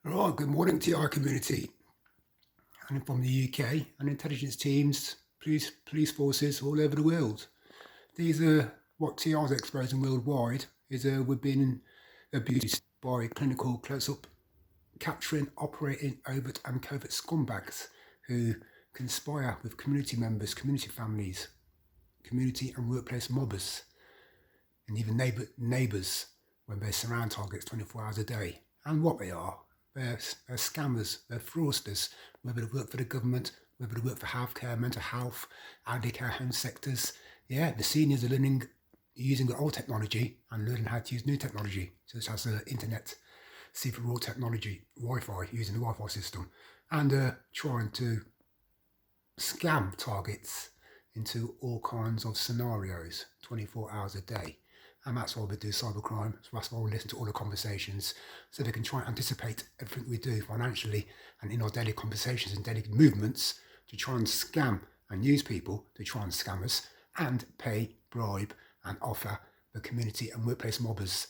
Right, good morning to our community. And from the UK and intelligence teams, police forces all over the world. These are what TR is exposing worldwide is we're being abused by clinical close-up capturing, operating overt and covert scumbags who conspire with community members, community families, community and workplace mobbers, and even neighbours when they surround targets 24 hours a day. And what they are, they're scammers, they're fraudsters, whether they work for the government, whether they work for healthcare, mental health, elderly care home sectors. Yeah, the seniors are learning, using the old technology and learning how to use new technology, such as the internet, C4 technology, Wi-Fi, using the Wi-Fi system, and trying to scam targets into all kinds of scenarios 24 hours a day. And that's why we do cybercrime. So that's why we listen to all the conversations, so they can try and anticipate everything we do financially and in our daily conversations and daily movements to try and scam and use people to try and scam us and pay, bribe and offer the community and workplace mobbers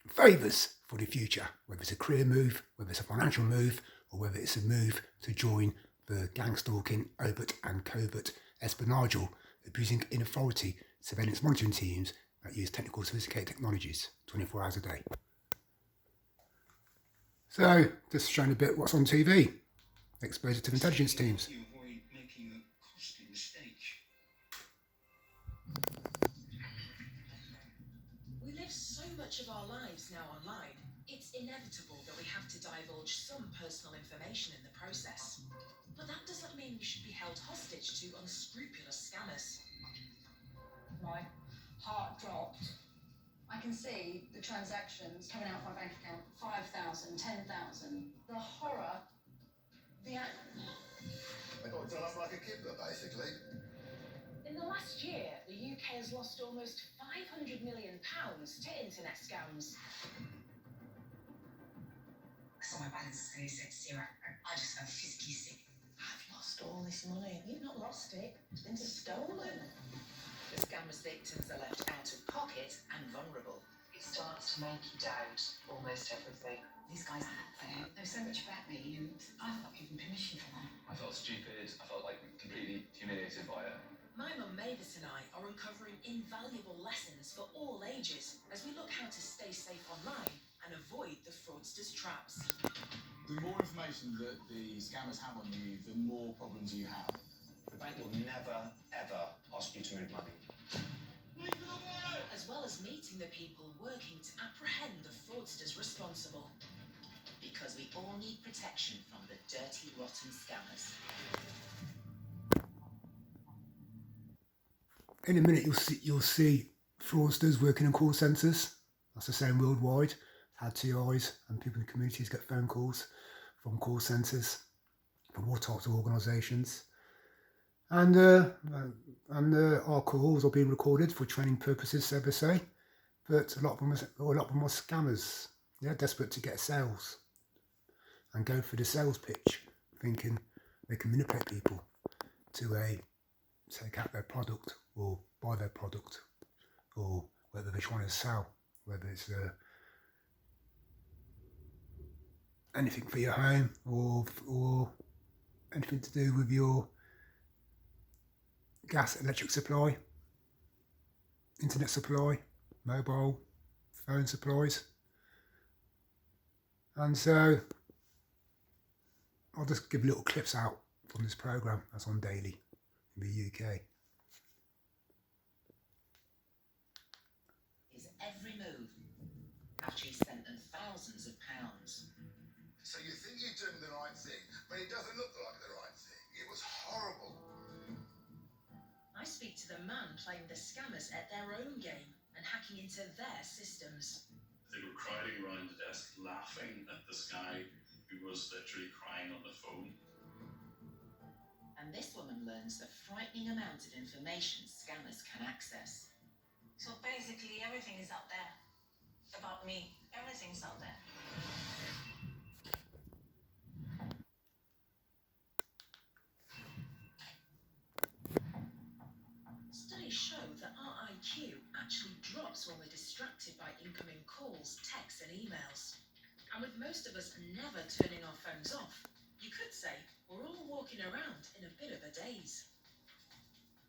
favours for the future, whether it's a career move, whether it's a financial move, or whether it's a move to join the gang stalking, overt and covert espionage, abusing in authority surveillance monitoring teams that use technical sophisticated technologies 24 hours a day. So, just showing a bit what's on TV, exposure to intelligence teams. Avoid making a costly mistake. We live so much of our lives now online, it's inevitable that we have to divulge some personal information in the process. But that doesn't mean we should be held hostage to unscrupulous scammers. My heart dropped. I can see the transactions coming out of my bank account, 5,000, 10,000. The horror, They got done up like a kidnapper, basically. In the last year, the UK has lost almost £500 million to internet scams. So my balance is going to set to zero. I just felt physically sick. I've lost all this money. You've not lost it. It's been stolen. The scammers' victims are left out of pocket and vulnerable. It starts to make you doubt almost everything. These guys out there know so much about me, and I've not given permission for them. I felt stupid. I felt like completely humiliated by it. My mum Mavis and I are uncovering invaluable lessons for all ages as we look how to stay safe online and avoid the fraudsters' traps. The more information that the scammers have on you, the more problems you have. The bank will never, ever ask you to move money. As well as meeting the people working to apprehend the fraudsters responsible. Because we all need protection from the dirty, rotten scammers. In a minute, you'll see fraudsters working in call centres. That's the same worldwide. Had TIs and people in the communities get phone calls from call centres, from all types of organisations. And our calls are being recorded for training purposes, so they say. But a lot of them are scammers. They're desperate to get sales and go for the sales pitch, thinking they can manipulate people to take out their product or buy their product, or whether they're trying to sell, whether it's anything for your home or anything to do with your gas, electric supply, internet supply, mobile phone supplies. And so I'll just give little clips out from this programme that's on daily in the UK. His every move actually sent them thousands of pounds. So you think you're doing the right thing, but it doesn't look like the right thing. It was horrible. I speak to the man playing the scammers at their own game and hacking into their systems. They were crowding around the desk laughing at this guy who was literally crying on the phone. And this woman learns the frightening amount of information scammers can access. So basically everything is out there. About me, everything's out there. Studies show that our IQ actually drops when we're distracted by incoming calls, texts and emails. And with most of us never turning our phones off, you could say we're all walking around in a bit of a daze.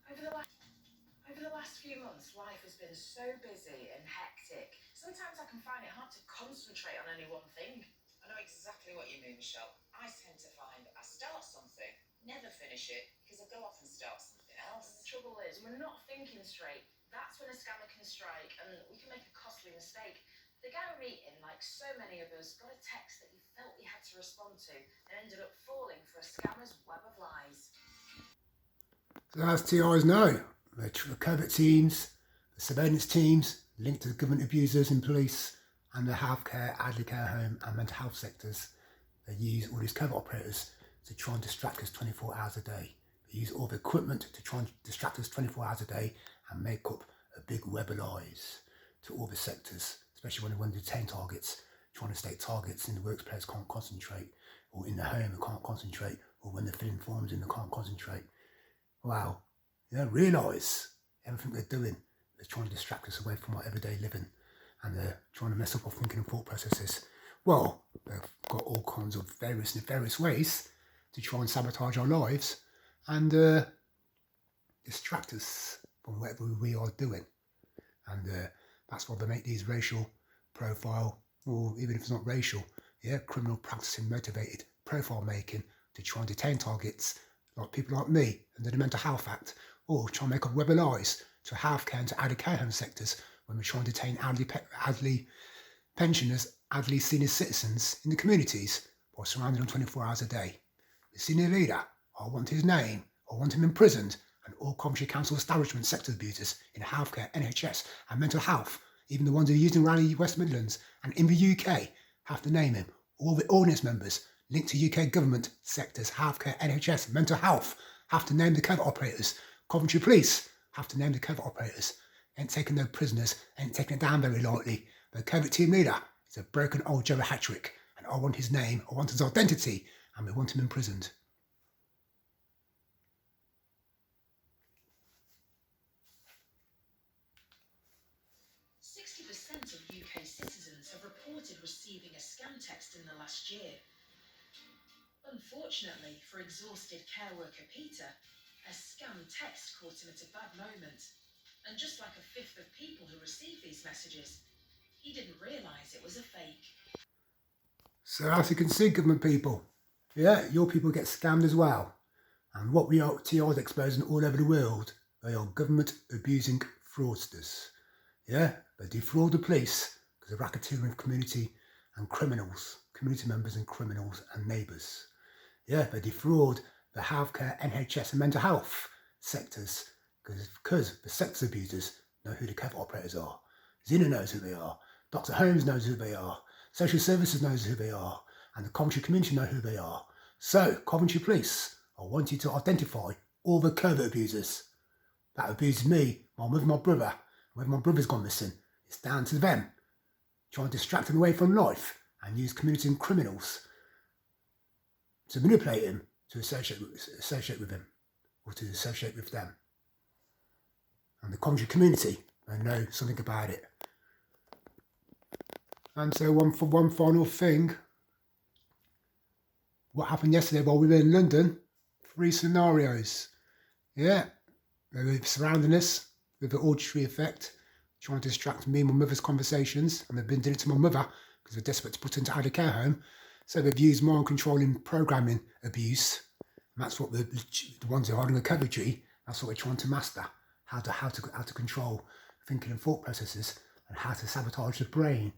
Over the last few months, life has been so busy and hectic. Sometimes I can find it hard to concentrate on any one thing. I know exactly what you mean, Michelle. I tend to find I start something, never finish it, because I go off and start something And else. the trouble is, we're not thinking straight. That's when a scammer can strike and we can make a costly mistake. The guy we're meeting, like so many of us, got a text that he felt he had to respond to and ended up falling for a scammer's web of lies. So as TIs know, the covert teams, the surveillance teams linked to the government abusers in police and the healthcare, elderly care home and mental health sectors, they use all these covert operators to try and distract us 24 hours a day. They use all the equipment to try and distract us 24 hours a day and make up a big web of lies to all the sectors, especially when they want to detain targets, trying to state targets in the workplace can't concentrate, or in the home they can't concentrate, or when they're filling forms in they can't concentrate. Wow, they don't realise everything they're doing. They're trying to distract us away from our everyday living, and they're trying to mess up our thinking and thought processes. Well, they've got all kinds of various ways to try and sabotage our lives and distract us from whatever we are doing. And that's why they make these racial profile, or even if it's not racial, criminal practicing motivated profile making to try and detain targets like people like me under the Mental Health Act, or try and make up web of lies to healthcare and to elderly care home sectors when we try and detain elderly pensioners, elderly senior citizens in the communities by surrounding them 24 hours a day. The senior leader, I want his name, I want him imprisoned, and all Coventry Council establishment sector abusers in healthcare, NHS and mental health, even the ones who are used in Raleigh, West Midlands and in the UK, have to name him. All the audience members linked to UK government sectors, healthcare, NHS, mental health, have to name the covert operators. Coventry Police have to name the covert operators. Ain't taking no prisoners, ain't taking it down very lightly. The covert team leader is a broken old Joe Hattrick, and I want his name, I want his identity, and we want him imprisoned. % of UK citizens have reported receiving a scam text in the last year. Unfortunately for exhausted care worker Peter, a scam text caught him at a bad moment. And just like a fifth of people who receive these messages, he didn't realise it was a fake. So as you can see, government people, your people get scammed as well. And what we are TRs exposing all over the world, they are government abusing fraudsters. They defraud the police because they're racketeering with community and criminals, community members and criminals and neighbours. They defraud the healthcare, NHS and mental health sectors because the sex abusers know who the covert operators are. Zena knows who they are. Dr. Holmes knows who they are. Social services knows who they are. And the Coventry community know who they are. So, Coventry Police, I want you to identify all the covert abusers that abused me, my mother, my brother. When my brother's gone missing, it's down to them. Try and distract him away from life and use community and criminals to manipulate him to associate with him or to associate with them. And the Coventry community, they know something about it. And so one final thing, what happened yesterday while we were in London, 3 scenarios. They were surrounding us with the auditory effect, trying to distract me and my mother's conversations, and they've been doing it to my mother because they're desperate to put her into elderly care home. So they've used mind controlling programming abuse, and that's what the ones who are holding the Coventry, that's what we're trying to master, how to control thinking and thought processes and how to sabotage the brain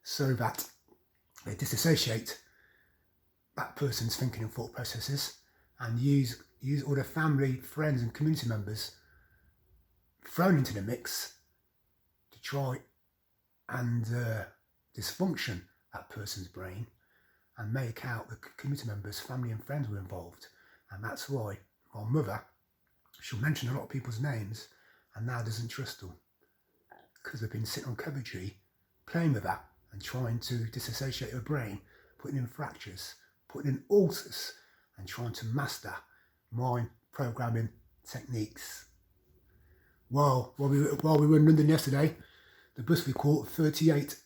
so that they disassociate that person's thinking and thought processes and use all their family, friends and community members thrown into the mix to try and dysfunction that person's brain and make out the community members, family and friends were involved. And that's why my mother, she'll mention a lot of people's names and now doesn't trust them because they've been sitting on Coventry playing with that and trying to disassociate her brain, putting in fractures, putting in ulcers and trying to master mind programming techniques. While we were in London yesterday, the bus we caught, 38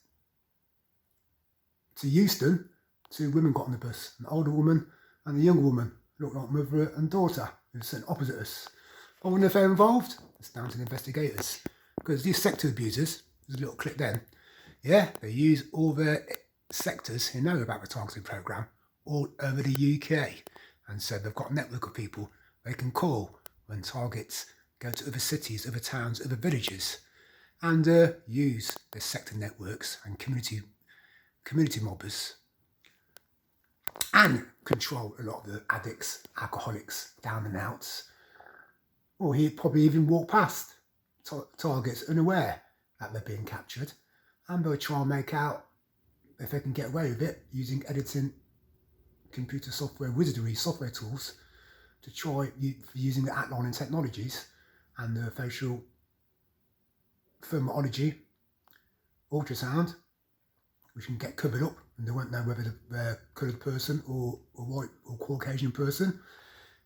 to Euston, 2 women got on the bus, an older woman and a younger woman, looked like mother and daughter, who were sitting opposite us. I wonder if they're involved. It's down to the investigators. Because these sector abusers, there's a little clip then, yeah, they use all their sectors who know about the targeting programme all over the UK. And so they've got a network of people they can call when targets go to other cities, other towns, other villages, and use their sector networks and community mobbers and control a lot of the addicts, alcoholics, down and outs. Or he'd probably even walk past targets unaware that they're being captured, and they'll try and make out if they can get away with it using editing computer software, wizardry software tools to try using the outlining technologies and the facial thermology, ultrasound, which can get covered up and they won't know whether they're a coloured person or a white or Caucasian person.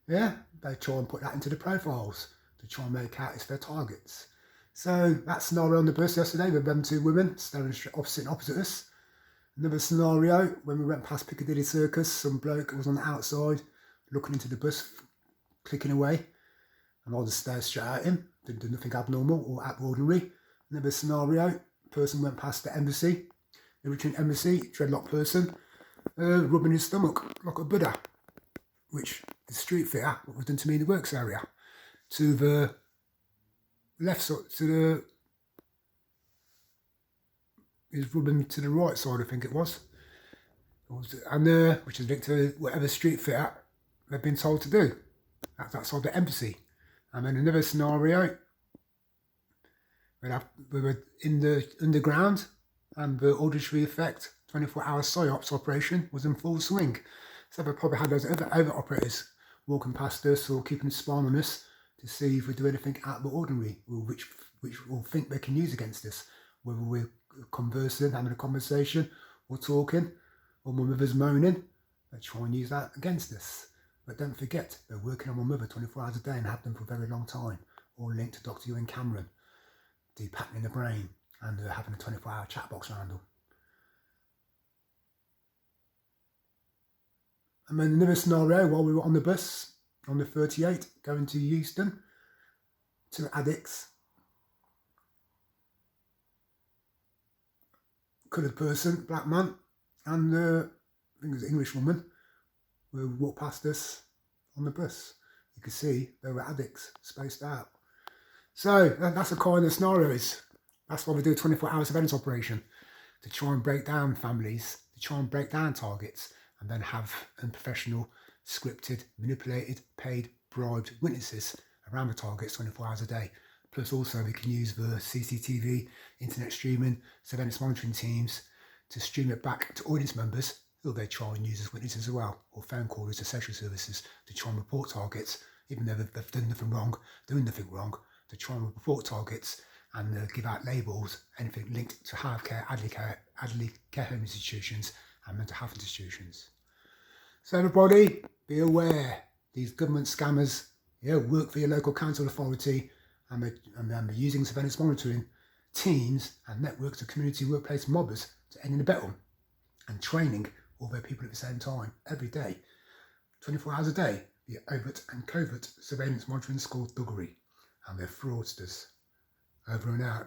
Yeah, they try and put that into the profiles to try and make out it's their targets. So that scenario on the bus yesterday with them 2 women staring opposite us. Another scenario when we went past Piccadilly Circus, some bloke was on the outside looking into the bus, clicking away, and I just stared straight at him, didn't do nothing abnormal or out of ordinary. Another scenario, person went past the embassy, the Eritrean embassy, dreadlock person, rubbing his stomach like a Buddha, which is street fitter, what was done to me in the works area. To the left side, he's rubbing to the right side, I think it was. And which is linked to whatever street fitter they've been told to do. That's outside the embassy. And then another scenario, we were in the underground and the auditory effect 24-hour PSYOPs operation was in full swing. So they probably had those other Overt operators walking past us or keeping a spy on us to see if we do anything out of the ordinary, or which we'll think they can use against us, whether we're conversing, having a conversation, or talking, or my mother's moaning, they try and use that against us. But don't forget, they're working on my mother 24 hours a day and have done for a very long time, all linked to Dr. Ewan Cameron, deep hacking in the brain, and having a 24-hour chat box around them. And then another scenario while we were on the bus, on the 38, going to Euston, 2 addicts, coloured person, black man, and I think it was an English woman, who walked past us on the bus. You could see they were addicts, spaced out. So that's the kind of scenarios. That's why we do a 24-hour surveillance operation, to try and break down families, to try and break down targets, and then have unprofessional, scripted, manipulated, paid, bribed witnesses around the targets 24 hours a day. Plus also we can use the CCTV, internet streaming, surveillance monitoring teams to stream it back to audience members who they try and use as witnesses as well, or phone callers to social services to try and report targets, even though they've done nothing wrong, doing nothing wrong, to try and report targets and give out labels, anything linked to hard care, elderly care home institutions and mental health institutions. So everybody, be aware, these government scammers work for your local council authority, and they're using surveillance monitoring teams and networks of community workplace mobbers to end in the battle and training all their people at the same time, every day, 24 hours a day, the overt and covert surveillance monitoring squad thuggery, and they're fraudsters. Over and out.